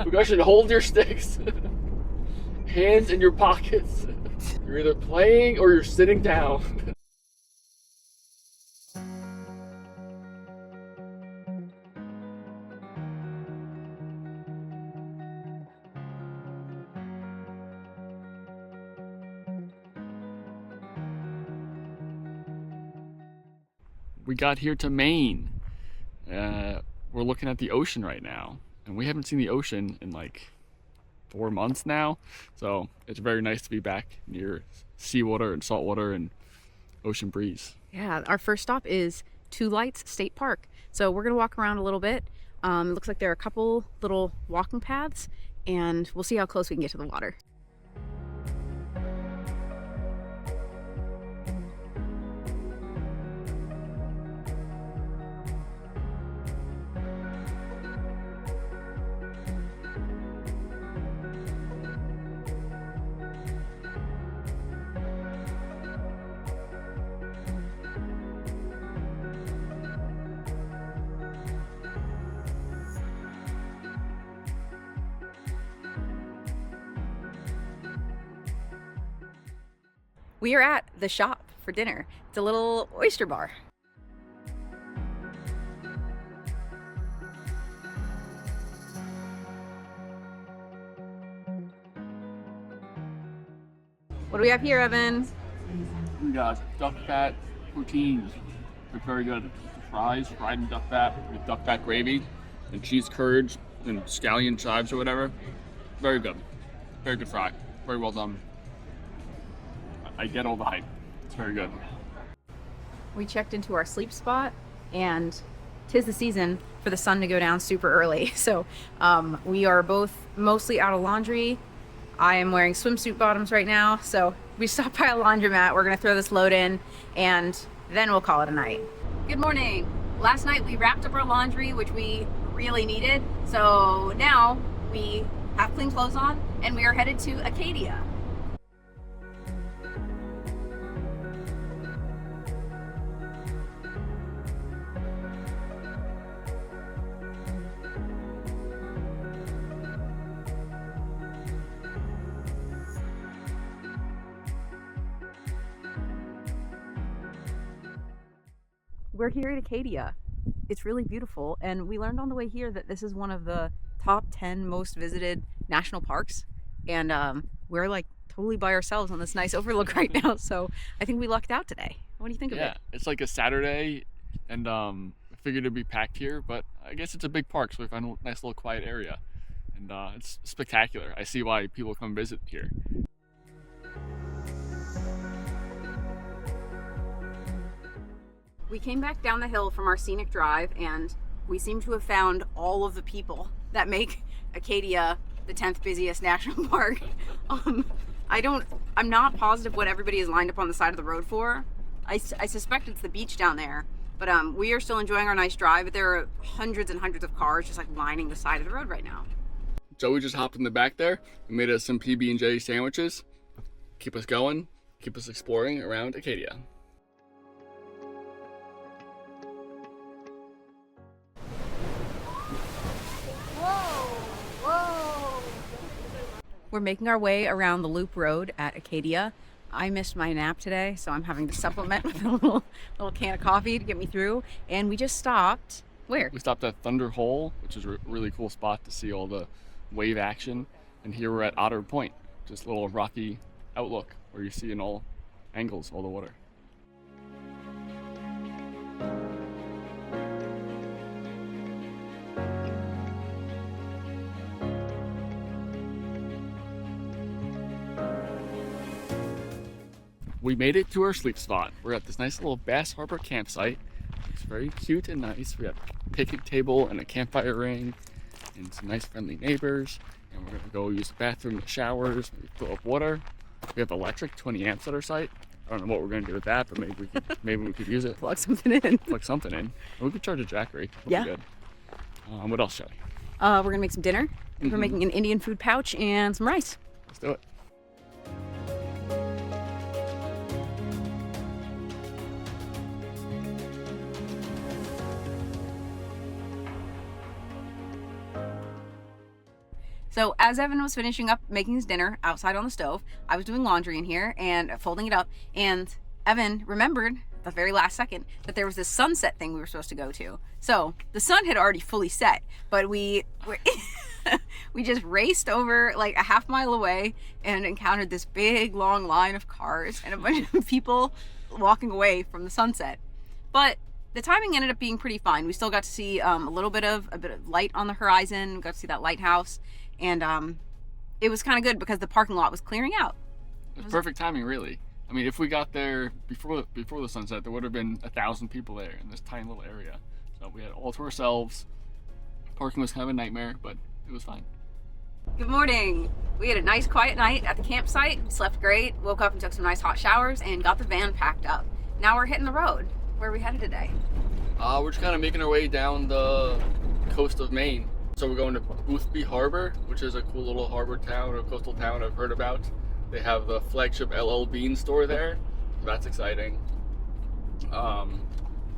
You guys should hold your sticks. Hands in your pockets. You're either playing or you're sitting down. We got here to Maine. We're looking at the ocean right now, and we haven't seen the ocean in like 4 months now, so it's very nice to be back near seawater and saltwater and ocean breeze. Yeah, our first stop is Two Lights State Park. So we're gonna walk around a little bit. It looks like there are a couple little walking paths, and we'll see how close we can get to the water. We are at the shop for dinner. It's a little oyster bar. What do we have here, Evan? We got duck fat poutine. It's very good. Fries, fried in duck fat with duck fat gravy and cheese curds and scallion chives or whatever. Very good. Very good fry. Very well done. I get all the hype. It's very good. We checked into our sleep spot, and 'tis the season for the sun to go down super early. So we are both mostly out of laundry. I am wearing swimsuit bottoms right now. So we stopped by a laundromat. We're gonna throw this load in, and then we'll call it a night. Good morning. Last night we wrapped up our laundry, which we really needed. So now we have clean clothes on, and we are headed to Acadia. We're here at Acadia. It's really beautiful, and we learned on the way here that this is one of the top 10 most visited national parks, and we're like totally by ourselves on this nice overlook right now, so I think we lucked out today. What do you think of it? Yeah, it's like a Saturday, and I figured it'd be packed here, but I guess it's a big park, so we found a nice little quiet area, and it's spectacular. I see why people come visit here. We came back down the hill from our scenic drive, and we seem to have found all of the people that make Acadia the 10th busiest national park. I'm not positive what everybody is lined up on the side of the road for. I suspect it's the beach down there, but we are still enjoying our nice drive, but there are hundreds and hundreds of cars just like lining the side of the road right now. Joey just hopped in the back there and made us some PB&J sandwiches. Keep us going, keep us exploring around Acadia. We're making our way around the loop road at Acadia. I missed my nap today, so I'm having to supplement with a little can of coffee to get me through. And we just stopped. Where? We stopped at Thunder Hole, which is a really cool spot to see all the wave action. And here we're at Otter Point, just a little rocky outlook where you see in all angles all the water. We made it to our sleep spot. We're at this nice little Bass Harbor campsite. It's very cute and nice. We have a picnic table and a campfire ring and some nice friendly neighbors. And we're gonna go use the bathroom, the showers, maybe fill up water. We have electric, 20 amps at our site. I don't know what we're gonna do with that, but maybe we could use it. Plug something in. Plug something in. And we could charge a Jackery. Yeah. Good. What else, Shelly? We're gonna make some dinner. We're making an Indian food pouch and some rice. Let's do it. So as Evan was finishing up making his dinner outside on the stove, I was doing laundry in here and folding it up, and Evan remembered the very last second that there was this sunset thing we were supposed to go to. So the sun had already fully set, but we just raced over like a half mile away and encountered this big long line of cars and a bunch of people walking away from the sunset. But the timing ended up being pretty fine. We still got to see a bit of light on the horizon. We got to see that lighthouse, and it was kind of good because the parking lot was clearing out. It was perfect timing, really. I mean, if we got there before the sunset, there would have been 1,000 people there in this tiny little area. So we had it all to ourselves. Parking was kind of a nightmare, but it was fine. Good morning. We had a nice quiet night at the campsite. Slept great. Woke up and took some nice hot showers and got the van packed up. Now we're hitting the road. Where are we headed today? We're just kind of making our way down the coast of Maine. So we're going to Boothby Harbor, which is a cool little harbor town or coastal town I've heard about. They have the flagship LL Bean store there. So that's exciting.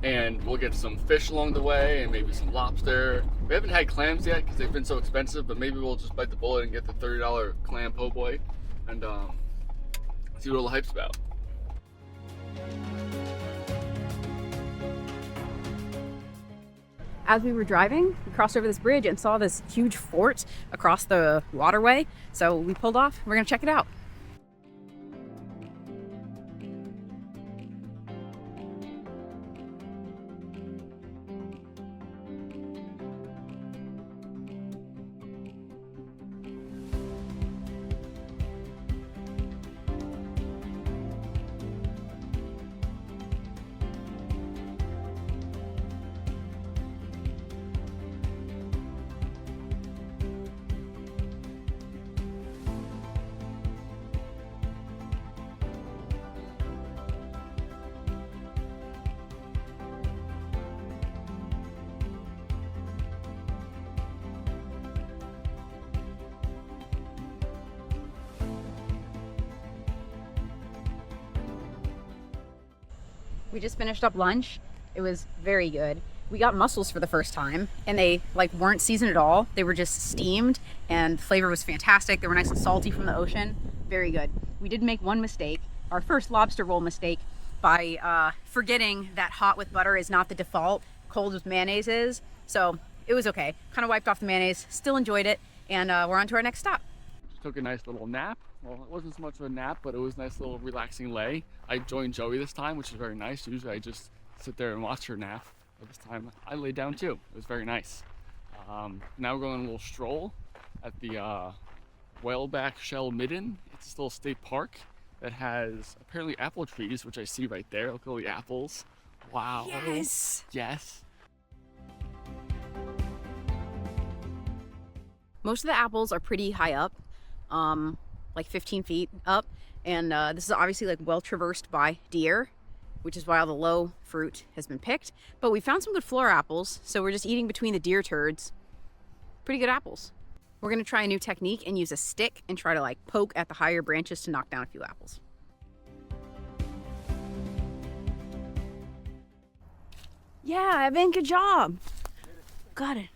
And we'll get some fish along the way and maybe some lobster. We haven't had clams yet because they've been so expensive, but maybe we'll just bite the bullet and get the $30 clam po' boy and see what all the hype's about. As we were driving, we crossed over this bridge and saw this huge fort across the waterway. So we pulled off. We're gonna check it out. We just finished up lunch. It was very good. We got mussels for the first time, and they weren't seasoned at all. They were just steamed, and the flavor was fantastic. They were nice and salty from the ocean. Very good. We did make one mistake, our first lobster roll mistake, by forgetting that hot with butter is not the default, cold with mayonnaise is. So it was okay. Kind of wiped off the mayonnaise, still enjoyed it, and we're on to our next stop. Just took a nice little nap. Well, it wasn't so much of a nap, but it was a nice little relaxing lay. I joined Joey this time, which is very nice. Usually I just sit there and watch her nap, but this time I laid down too. It was very nice. Now we're going on a little stroll at the Whaleback Shell Midden. It's a little state park that has apparently apple trees, which I see right there. Look at all the apples. Wow. Yes. Yes. Most of the apples are pretty high up, like 15 feet up, and this is obviously well traversed by deer, which is why all the low fruit has been picked. But we found some good floor apples, so we're just eating between the deer turds. Pretty good apples. We're gonna try a new technique and use a stick and try to poke at the higher branches to knock down a few apples. Yeah, Evan, good job. Got it.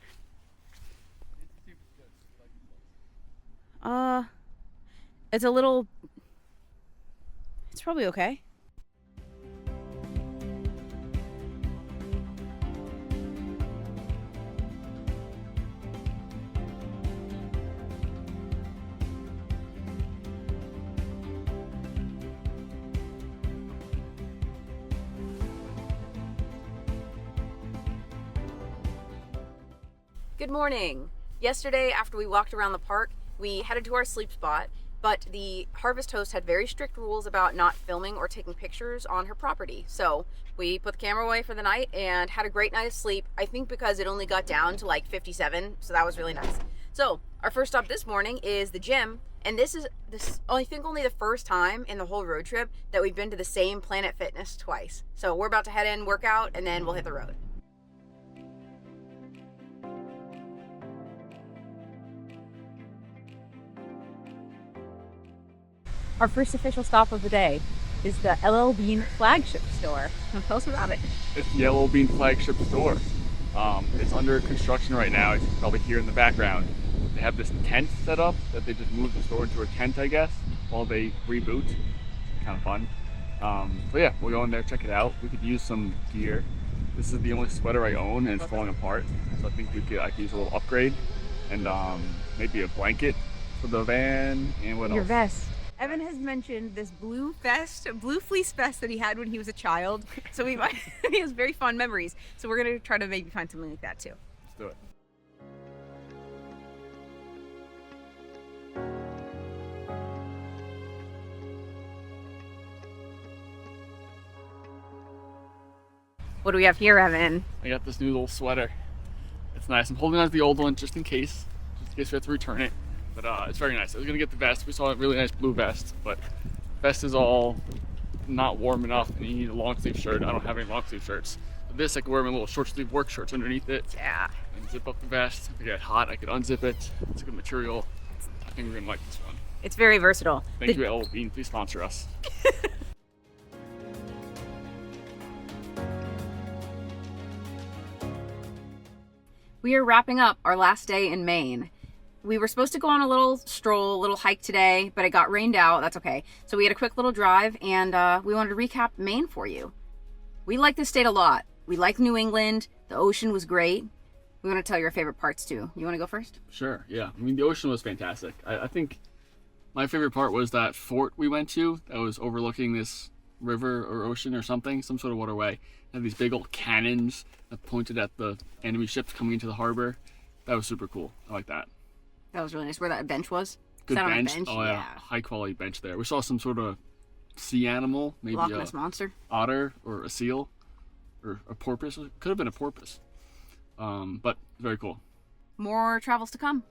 It's probably okay. Good morning. Yesterday, after we walked around the park, we headed to our sleep spot, but the harvest host had very strict rules about not filming or taking pictures on her property. So we put the camera away for the night and had a great night of sleep, I think because it only got down to 57, so that was really nice. So our first stop this morning is the gym, and this is I think only the first time in the whole road trip that we've been to the same Planet Fitness twice. So we're about to head in, work out, and then we'll hit the road. Our first official stop of the day is the LL Bean flagship store. Now tell us about it. It's the LL Bean flagship store. It's under construction right now, as you can probably hear in the background. they have this tent set up that they just moved the store into a tent, I guess, while they reboot. Kind of fun. But yeah, we'll go in there, check it out. We could use some gear. This is the only sweater I own, and it's falling apart. So I think I could use a little upgrade, and maybe a blanket for the van, and what Your else? vest. Evan has mentioned this blue fleece vest that he had when he was a child. So he has very fond memories. So we're gonna try to maybe find something like that too. Let's do it. What do we have here, Evan? I got this new little sweater. It's nice. I'm holding on to the old one just in case we have to return it. But it's very nice. I was gonna get the vest. We saw a really nice blue vest, but vest is all not warm enough, and you need a long sleeve shirt. I don't have any long sleeve shirts. But this, I can wear my little short sleeve work shirts underneath it. Yeah. And zip up the vest. If it get hot, I could unzip it. It's a good material. I think we're gonna like this one. It's very versatile. Thank you, L. Bean. Please sponsor us. We are wrapping up our last day in Maine. We were supposed to go on a little stroll, a little hike today, but it got rained out. That's okay. So we had a quick little drive, and we wanted to recap Maine for you. We like this state a lot. We like New England. The ocean was great. We want to tell your favorite parts too. You want to go first? Sure, yeah. I mean, the ocean was fantastic. I think my favorite part was that fort we went to that was overlooking this river or ocean or something, some sort of waterway. It had these big old cannons that pointed at the enemy ships coming into the harbor. That was super cool. I like that. That was really nice. Where that bench was? Good Sat on a bench. bench? Oh yeah, high quality bench there. We saw some sort of sea animal, maybe Loch a Ness monster. otter or a seal or a porpoise. Could have been a porpoise. But very cool. More travels to come.